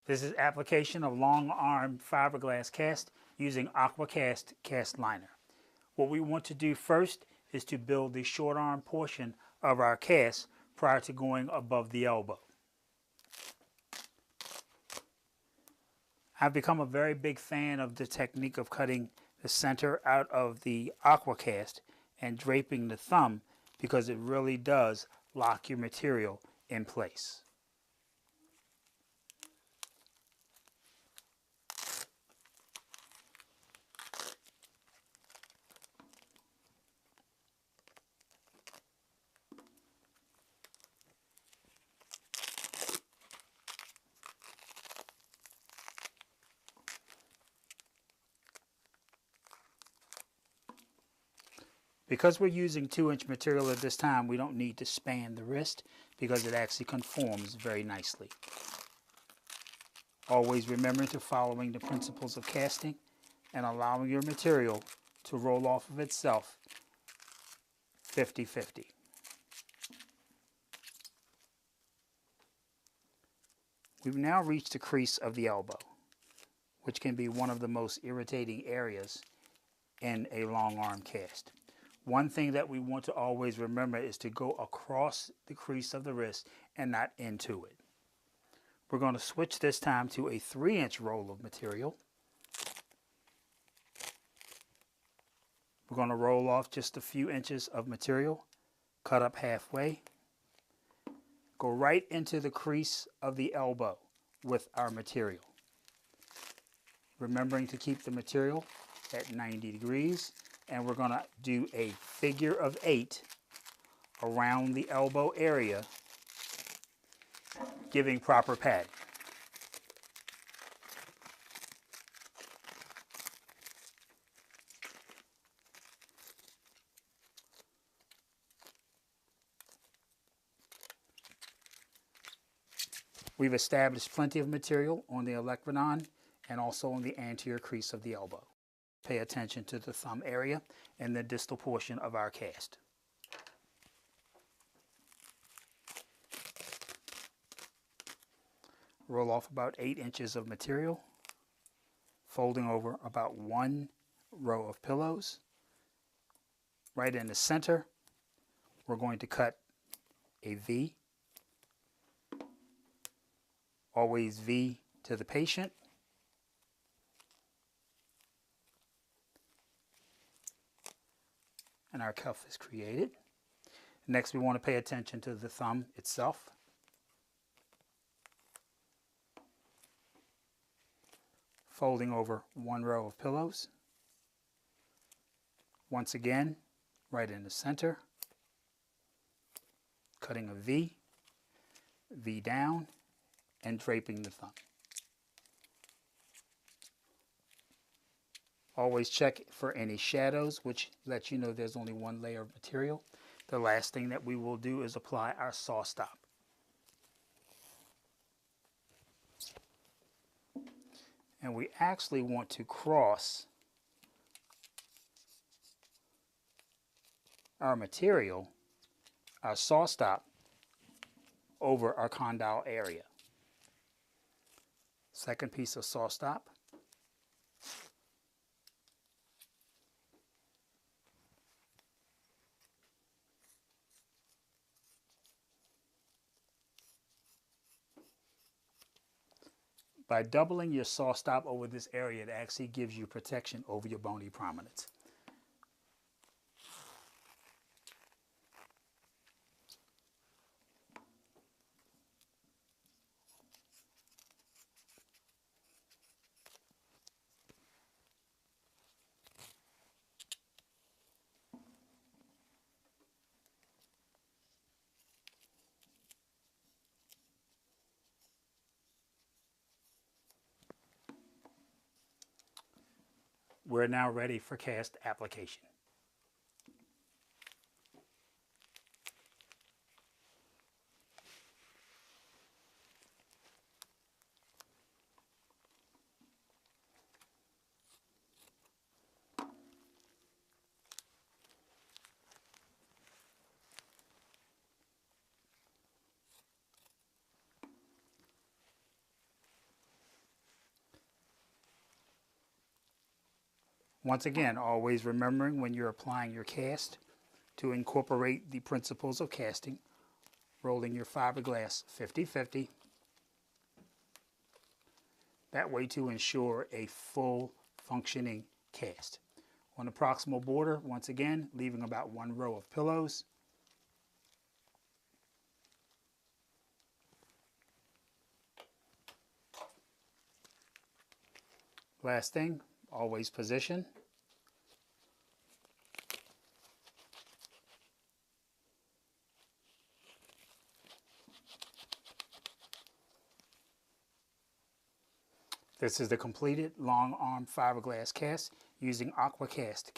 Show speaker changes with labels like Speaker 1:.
Speaker 1: This is application of long arm fiberglass cast using AquaCast cast liner. What we want to do first is to build the short arm portion of our cast prior to going above the elbow. I've become a very big fan of the technique of cutting the center out of the AquaCast and draping the thumb because it really does lock your material in place. Because we're using 2-inch material at this time, we don't need to span the wrist because it actually conforms very nicely. Always remembering to following the principles of casting and allowing your material to roll off of itself 50-50. We've now reached the crease of the elbow, which can be one of the most irritating areas in a long arm cast. One thing that we want to always remember is to go across the crease of the wrist and not into it. We're going to switch this time to a 3-inch roll of material. We're going to roll off just a few inches of material, cut up halfway, go right into the crease of the elbow with our material. Remembering to keep the material at 90 degrees. And we're going to do a figure of 8 around the elbow area, giving proper padding. We've established plenty of material on the olecranon and also on the anterior crease of the elbow. Pay attention to the thumb area and the distal portion of our cast. Roll off about 8 inches of material, folding over about 1 row of pillows. Right in the center, we're going to cut a V. Always V to the patient. And our cuff is created. Next, we want to pay attention to the thumb itself. Folding over 1 row of pillows. Once again, right in the center. Cutting a V, V down, and draping the thumb. Always check for any shadows, which lets you know there's only 1 layer of material. The last thing that we will do is apply our saw stop. And we actually want to cross our material, our saw stop, over our condyle area. Second piece of saw stop. By doubling your saw stop over this area, it actually gives you protection over your bony prominence. We're now ready for cast application. Once again, always remembering when you're applying your cast to incorporate the principles of casting, rolling your fiberglass 50-50. That way to ensure a full functioning cast. On the proximal border, once again, leaving about 1 row of pillows. Last thing, always position. This is the completed long arm fiberglass cast using aqua cast.